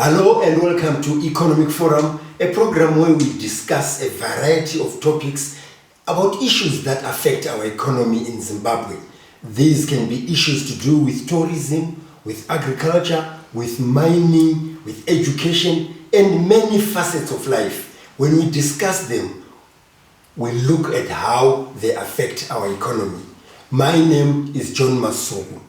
Hello and welcome to Economic Forum, a program where we discuss a variety of topics about issues that affect our economy in Zimbabwe. These can be issues to do with tourism, with agriculture, with mining, with education, and many facets of life. When we discuss them, we look at how they affect our economy. My name is John Masuku.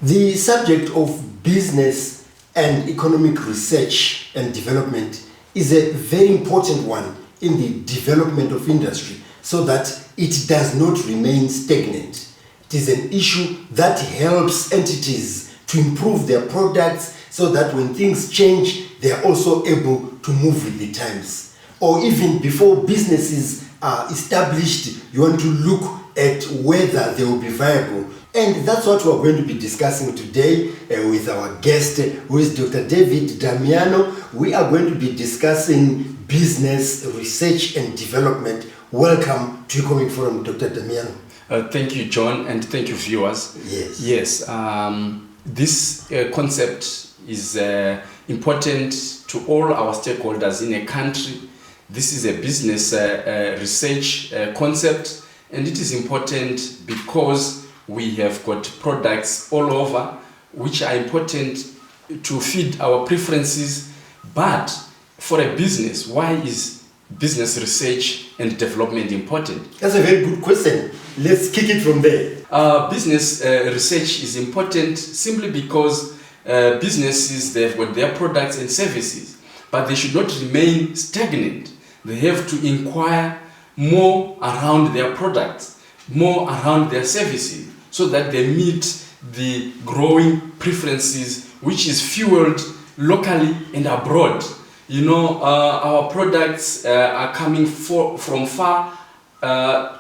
The subject of business and economic research and development is a very important one in the development of industry so that it does not remain stagnant. It is an issue that helps entities to improve their products so that when things change, they are also able to move with the times. Or even before businesses are established, you want to look at whether they will be viable. And that's what we're going to be discussing today with our guest, who is Dr. David Damiyano. We are going to be discussing business, research, and development. Welcome to Economic Forum, Dr. Damiyano. Thank you, John, and thank you, viewers. Yes. This concept is important to all our stakeholders in a country. This is a business research concept, and it is important because we have got products all over which are important to feed our preferences. But for a business, why is business research and development important? That's a very good question. Let's kick it from there. Business research is important simply because businesses, they've got their products and services, but they should not remain stagnant. They have to inquire more around their products, more around their services, so that they meet the growing preferences which is fueled locally and abroad. You know, our products are coming from far,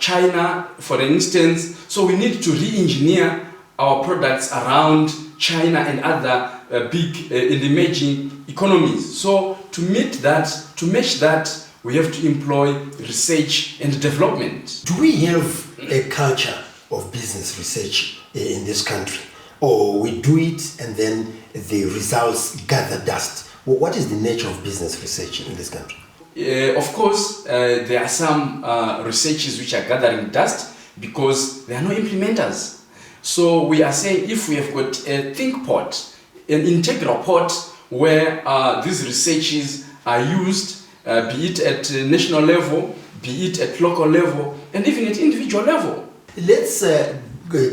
China, for instance, so we need to re-engineer our products around China and other big and emerging economies. So to meet that, to match that, we have to employ research and development. Do we have a culture of business research in this country, or we do it and then the results gather dust? Well, what is the nature of business research in this country? Of course, there are some researches which are gathering dust because there are no implementers. So we are saying if we have got a think pot, an integral pot where these researches are used, be it at national level, be it at local level, and even at individual level. Let's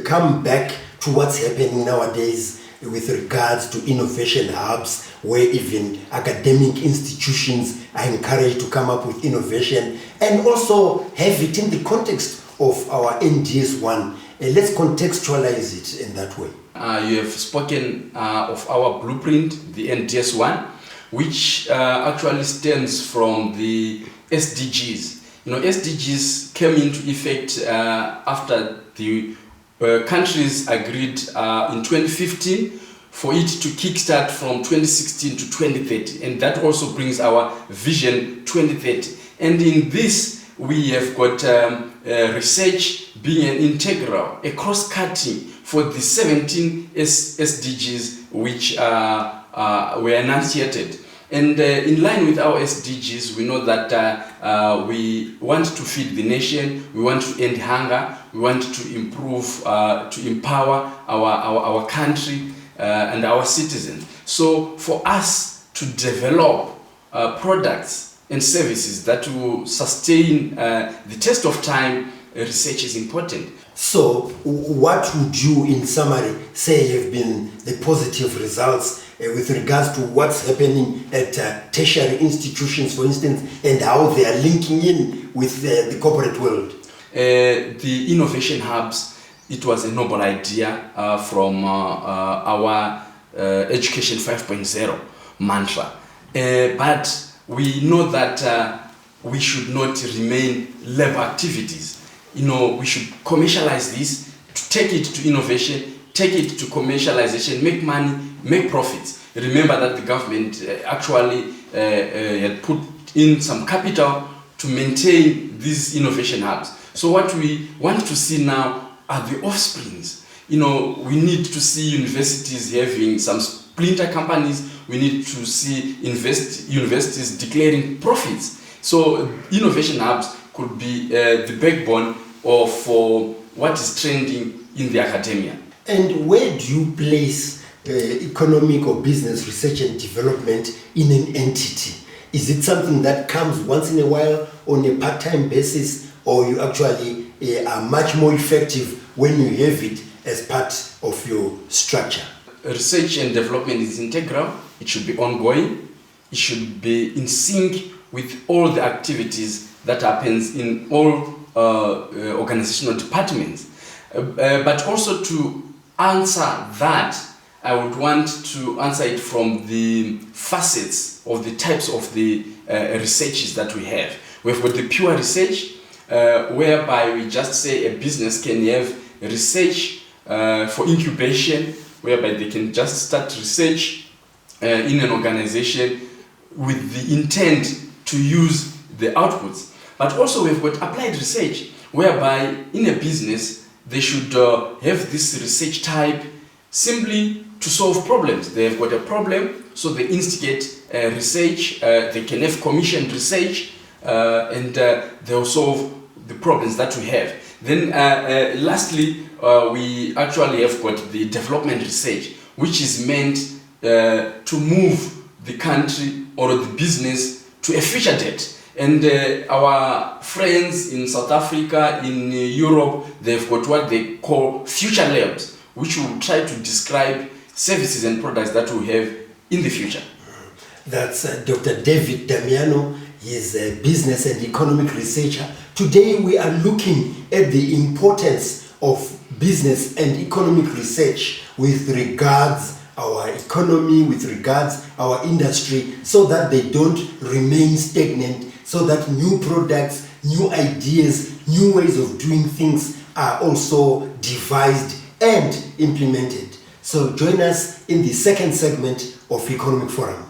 come back to what's happening nowadays with regards to innovation hubs, where even academic institutions are encouraged to come up with innovation and also have it in the context of our NDS1. Let's contextualize it in that way. You have spoken of our blueprint, the NDS1, which actually stems from the SDGs. You know, SDGs came into effect after the countries agreed in 2015 for it to kickstart from 2016 to 2030, and that also brings our vision 2030. And in this, we have got research being an integral, a cross-cutting for the 17 SDGs which were enunciated. And in line with our SDGs, we know that we want to feed the nation, we want to end hunger, we want to improve, to empower our country and our citizens. So for us to develop products and services that will sustain the test of time, research is important. So what would you, in summary, say have been the positive results with regards to what's happening at tertiary institutions, for instance, and how they are linking in with the corporate world? The innovation hubs, it was a noble idea from our Education 5.0 mantra. But we know that we should not remain lab activities. You know, we should commercialize this, to take it to innovation, take it to commercialization, make money, make profits. Remember that the government actually had put in some capital to maintain these innovation hubs. So what we want to see now are the offsprings. You know, we need to see universities having some splinter companies We need to see universities declaring profits. So innovation hubs could be the backbone of what is trending in the academia. And where do you place economic or business research and development in an entity? Is it something that comes once in a while on a part-time basis, or you actually are much more effective when you have it as part of your structure? Research and development is integral. It should be ongoing. It should be in sync with all the activities that happens in all organizational departments. But also to answer that, I would want to answer it from the facets of the types of the researches that we have. We've got the pure research, whereby we just say a business can have research for incubation, whereby they can just start research in an organization with the intent to use the outputs. But also we've got applied research, whereby in a business they should have this research type simply to solve problems. They've got a problem, so they instigate research, they can have commissioned research, and they'll solve the problems that we have. Then lastly, we actually have got the development research, which is meant to move the country or the business to a future date. And our friends in South Africa, in Europe, they've got what they call future labs, which will try to describe services and products that we have in the future. That's Dr. David Damiyano. He is a business and economic researcher. Today we are looking at the importance of business and economic research with regards our economy, with regards our industry, so that they don't remain stagnant, so that new products, new ideas, new ways of doing things are also devised and implemented. So join us in the second segment of Economic Forum.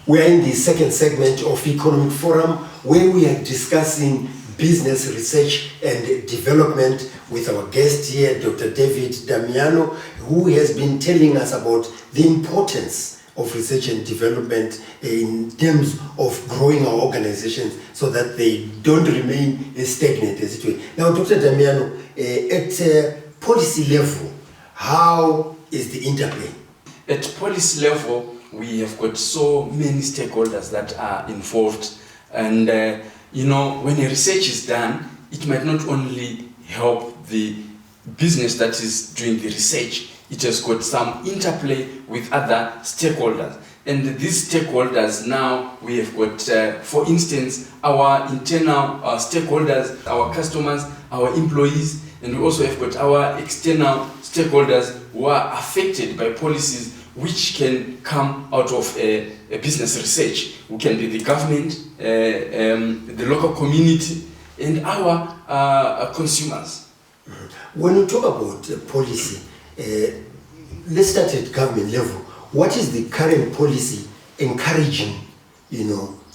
We are in the second segment of Economic Forum, where we are discussing business research and development with our guest here, Dr. David Damiyano, who has been telling us about the importance of research and development in terms of growing our organizations so that they don't remain stagnant as it were. Now, Dr. Damiyano, at policy level, how is the interplay? At policy level, we have got so many stakeholders that are involved, and when a research is done, it might not only help the business that is doing the research, it has got some interplay with other stakeholders. And these stakeholders now, we have got, for instance, our internal stakeholders, our customers, our employees, and we also have got our external stakeholders who are affected by policies which can come out of a business research, who can be the government, the local community, and our consumers. When you talk about policy, let's start at government level. What is the current policy encouraging,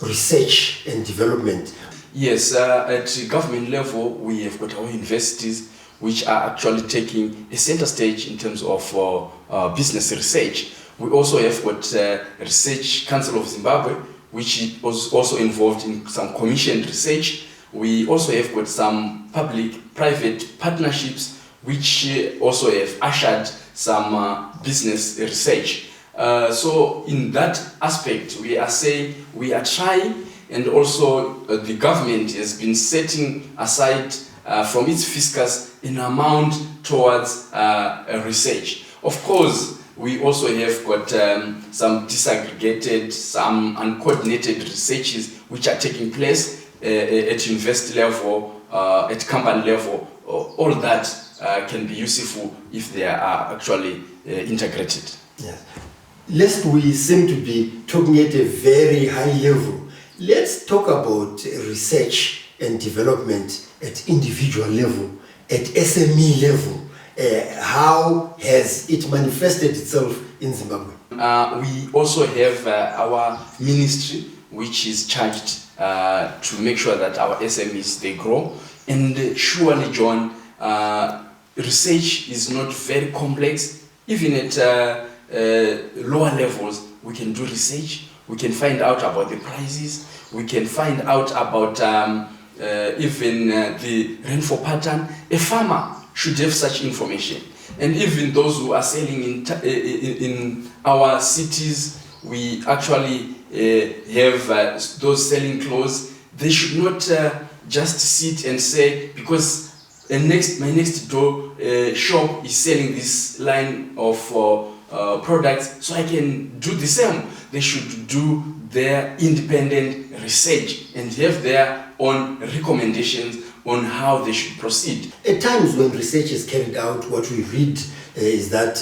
research and development? Yes, at government level, we have got our universities, which are actually taking a center stage in terms of business research. We also have got Research Council of Zimbabwe, which was also involved in some commissioned research. We also have got some public-private partnerships, which also have ushered some business research. So in that aspect, we are saying we are trying, and also the government has been setting aside from its fiscus an amount towards research. Of course, we also have got some disaggregated, some uncoordinated researches which are taking place at university level, at company level. All that can be useful if they are actually integrated. Yes. Lest we seem to be talking at a very high level, let's talk about research and development at individual level, at SME level, how has it manifested itself in Zimbabwe? We also have our ministry, which is charged to make sure that our SMEs, they grow. And surely, John, research is not very complex. Even at lower levels, we can do research. We can find out about the prices. We can find out about even the rainfall pattern. A farmer should have such information. And even those who are selling in our cities, we actually have those selling clothes. They should not just sit and say, because my next door shop is selling this line of products, so I can do the same. They should do their independent research and have their own recommendations on how they should proceed. At times when research is carried out, what we read is that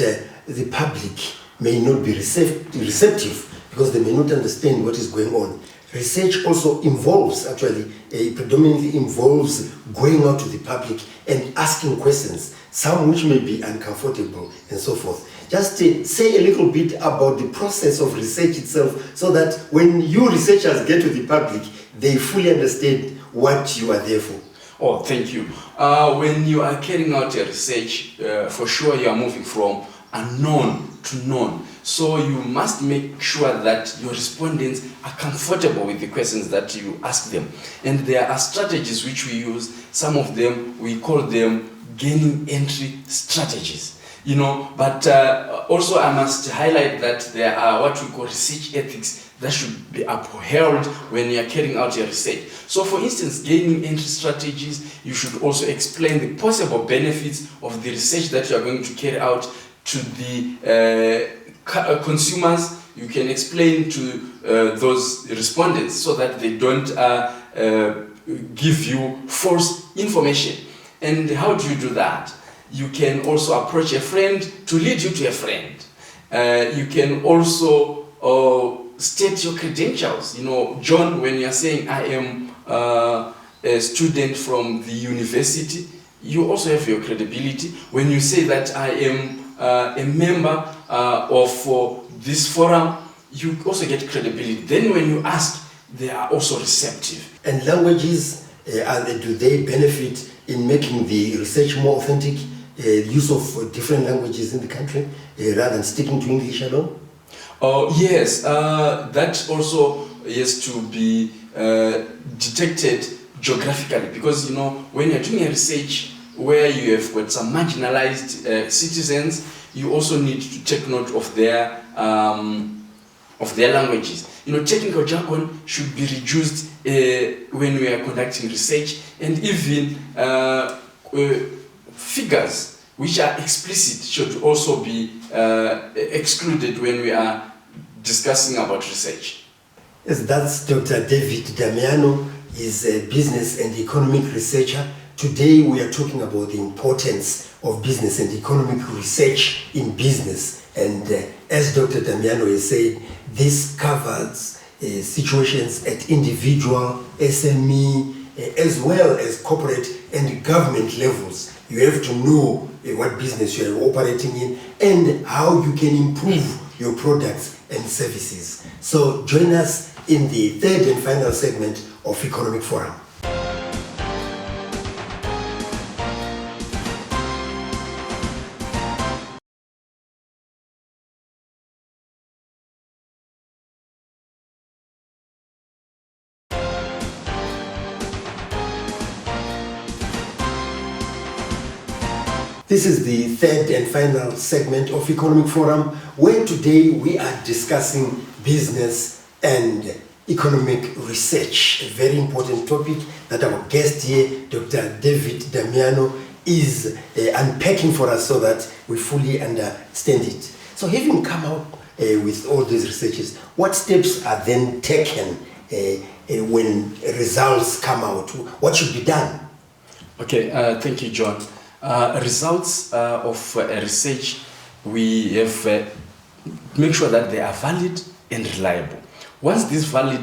the public may not be receptive because they may not understand what is going on. Research also involves, predominantly involves going out to the public and asking questions, some which may be uncomfortable and so forth. Just say a little bit about the process of research itself so that when you researchers get to the public, they fully understand what you are there for. Oh, thank you. When you are carrying out a research, for sure you are moving from unknown to known. So you must make sure that your respondents are comfortable with the questions that you ask them. And there are strategies which we use. Some of them, we call them gaining entry strategies. But also I must highlight that there are what we call research ethics that should be upheld when you are carrying out your research. So for instance, gaining entry strategies, you should also explain the possible benefits of the research that you are going to carry out to the consumers. You can explain to those respondents so that they don't give you false information. And how do you do that? You can also approach a friend to lead you to a friend. You can also state your credentials. John, when you're saying I am a student from the university, you also have your credibility. When you say that I am a member of this forum, you also get credibility. Then when you ask, they are also receptive. And languages, do they benefit in making the research more authentic? Use of different languages in the country rather than sticking to English alone? Yes, that also has to be detected geographically, because when you're doing a research where you have got some marginalized citizens, you also need to take note of their languages. Technical jargon should be reduced when we are conducting research, and even figures which are explicit should also be excluded when we are discussing about research. Yes, that's Dr. David Damiyano. He's a business and economic researcher. Today we are talking about the importance of business and economic research in business. And as Dr. Damiyano has said, this covers situations at individual, SME, as well as corporate and government levels. You have to know what business you are operating in and how you can improve your products and services. So join us in the third and final segment of Economic Forum. This is the third and final segment of Economic Forum, where today we are discussing business and economic research, a very important topic that our guest here, Dr. David Damiyano, is unpacking for us so that we fully understand it. So having come out with all these researches, what steps are then taken when results come out? What should be done? Okay, thank you, John. Results of research, we have make sure that they are valid and reliable. Once these valid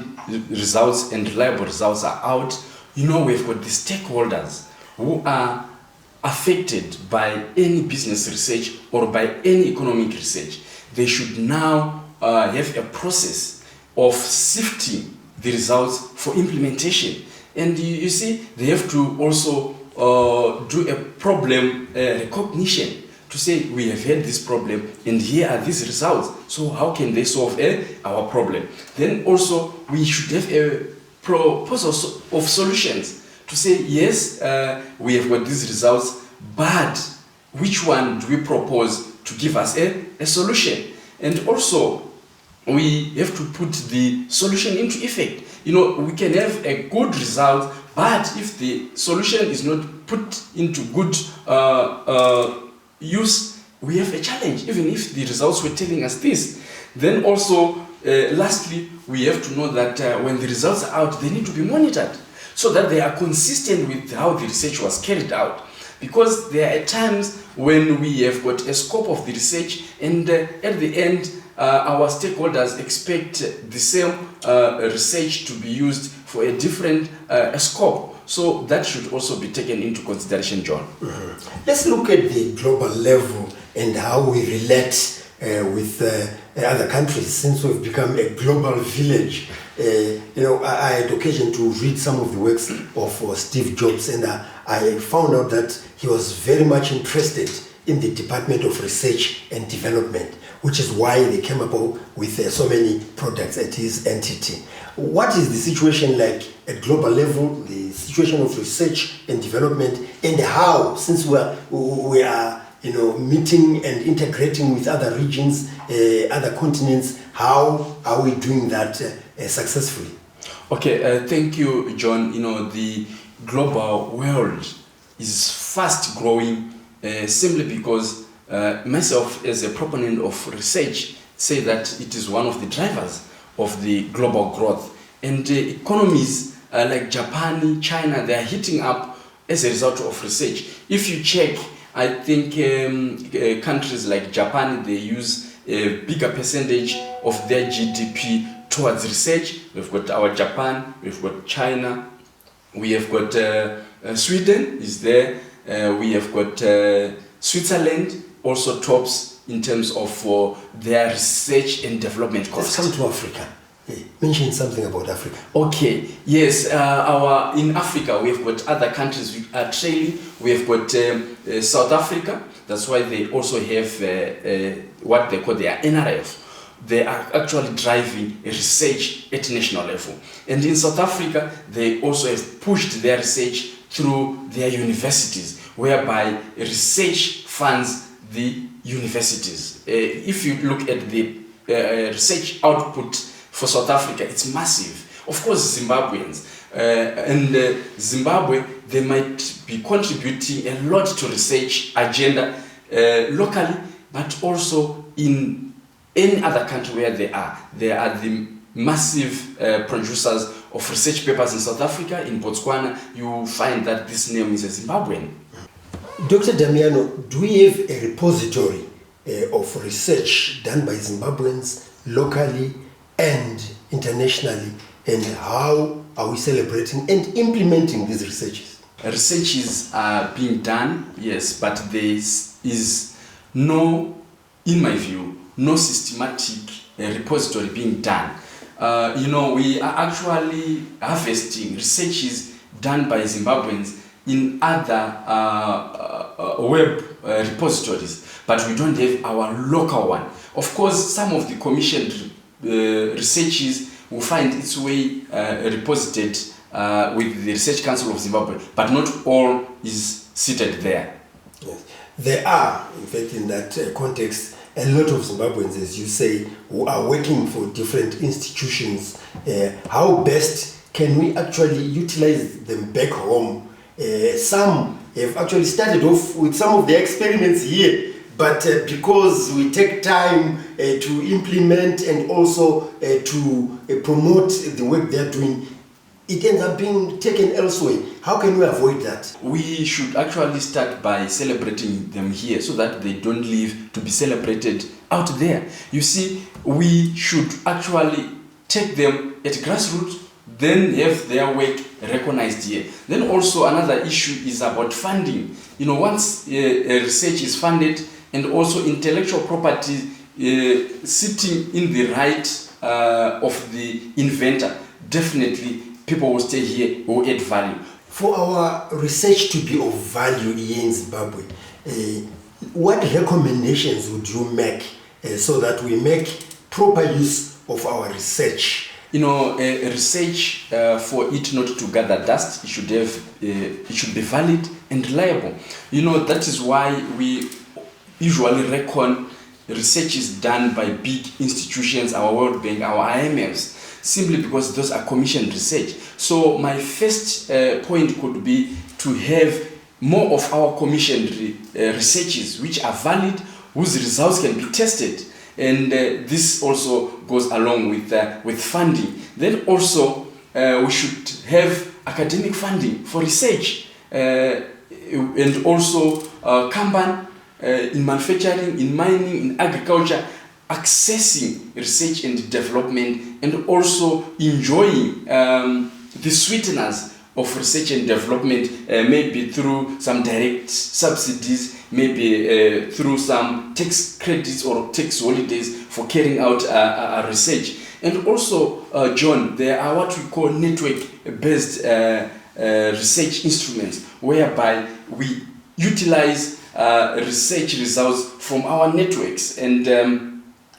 results and reliable results are out, we've got the stakeholders who are affected by any business research or by any economic research, they should now have a process of sifting the results for implementation. And you see, they have to also do a problem recognition to say, we have had this problem and here are these results. So how can they solve our problem? Then also, we should have a proposal of solutions to say, yes, we have got these results, but which one do we propose to give us a solution? And also, we have to put the solution into effect. You know, we can have a good result, but if the solution is not put into good use, we have a challenge, even if the results were telling us this. Then also, lastly, we have to know that when the results are out, they need to be monitored so that they are consistent with how the research was carried out. Because there are times when we have got a scope of the research and at the end, our stakeholders expect the same research to be used for a different scope. So that should also be taken into consideration, John. Mm-hmm. Let's look at the global level and how we relate with other countries, since we've become a global village. I had occasion to read some of the works of Steve Jobs, and I found out that he was very much interested in the Department of Research and Development, which is why they came up with so many products at his entity. What is the situation like at global level, the situation of research and development, and how, since we are meeting and integrating with other regions, other continents, how are we doing that successfully? Okay, thank you, John. The global world is fast growing simply because myself, as a proponent of research, say that it is one of the drivers of the global growth. And economies like Japan, China, they are heating up as a result of research. If you check, I think countries like Japan, they use a bigger percentage of their GDP towards research. We've got our Japan, we've got China, we have got Sweden is there, we have got Switzerland also tops in terms of their research and development costs. Let's come to Africa. Mention something about Africa. Okay, yes, in Africa we have got other countries which are trailing. We have got South Africa. That's why they also have what they call their NRF. They are actually driving research at national level. And in South Africa, they also have pushed their research through their universities, whereby research funds the universities. If you look at the research output for South Africa, it's massive. Of course, Zimbabweans. And Zimbabwe, they might be contributing a lot to research agenda locally, but also in any other country where they are. They are the massive producers of research papers in South Africa. In Botswana, you find that this name is a Zimbabwean. Dr. Damiyano, do we have a repository of research done by Zimbabweans locally and internationally, and how are we celebrating and implementing these researches? Researches are being done, yes, but there is no, in my view, no systematic repository being done. We are actually harvesting researches done by Zimbabweans in other web repositories, but we don't have our local one. Of course, some of the commissioned researches will find its way reposited with the Research Council of Zimbabwe, but not all is seated there. Yes. There are, in fact, in that context, a lot of Zimbabweans, as you say, who are working for different institutions. How best can we actually utilize them back home? Some have actually started off with some of their experiments here, but because we take time to implement and also to promote the work they're doing, it ends up being taken elsewhere. How can we avoid that? We should actually start by celebrating them here so that they don't leave to be celebrated out there. You see, we should actually take them at grassroots, then have their work recognized here. Then also another issue is about funding. Once a research is funded and also intellectual property sitting in the right of the inventor, definitely people will stay here, will add value. For our research to be of value here in Zimbabwe, what recommendations would you make so that we make proper use of our research? Research for it not to gather dust, it should be valid and reliable. That is why we usually reckon research is done by big institutions, our World Bank, our IMFs, simply because those are commissioned research. So my first point could be to have more of our commissioned researches which are valid, whose results can be tested. And this also goes along with funding. Then also we should have academic funding for research and also Kanban in manufacturing, in mining, in agriculture, accessing research and development, and also enjoying the sweeteners of research and development, maybe through some direct subsidies, maybe through some tax credits or tax holidays for carrying out research. And also, John, there are what we call network-based research instruments, whereby we utilize research results from our networks, and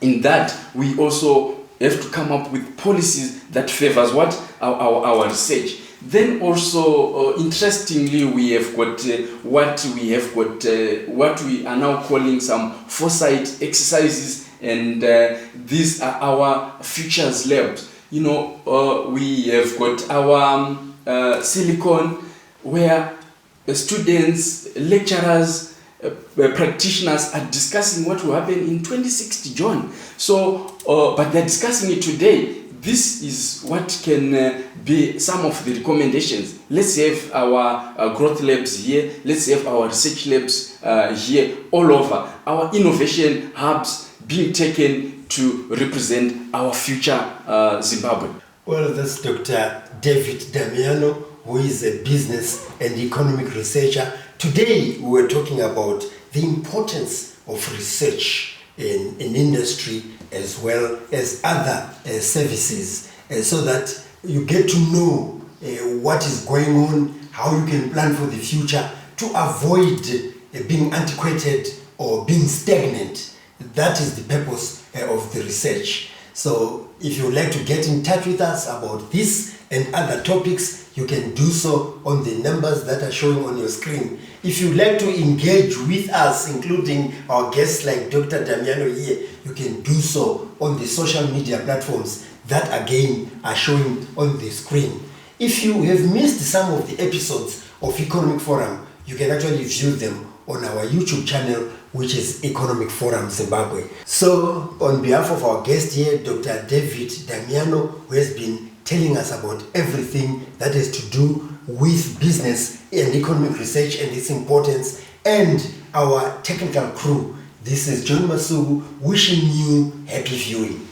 in that we also have to come up with policies that favors what our research. Then also, interestingly, we have got what we are now calling some foresight exercises, and these are our futures labs. We have got our Silicon, where students, lecturers, practitioners are discussing what will happen in 2060, John. So, but they're discussing it today. This is what can be some of the recommendations. Let's have our growth labs here. Let's have our research labs here all over. Our innovation hubs being taken to represent our future Zimbabwe. Well, that's Dr. David Damiyano, who is a business and economic researcher. Today, we were talking about the importance of research in industry as well as other services, so that you get to know what is going on, how you can plan for the future to avoid being antiquated or being stagnant. That is the purpose of the research. So if you would like to get in touch with us about this and other topics, you can do so on the numbers that are showing on your screen. If you'd like to engage with us, including our guests like Dr. Damiyano here, you can do so on the social media platforms that again are showing on the screen. If you have missed some of the episodes of Economic Forum, you can actually view them on our YouTube channel, which is Economic Forum Zimbabwe. So on behalf of our guest here, Dr. David Damiyano, who has been telling us about everything that has to do with business and economic research and its importance, and our technical crew, this is John Masugu wishing you happy viewing.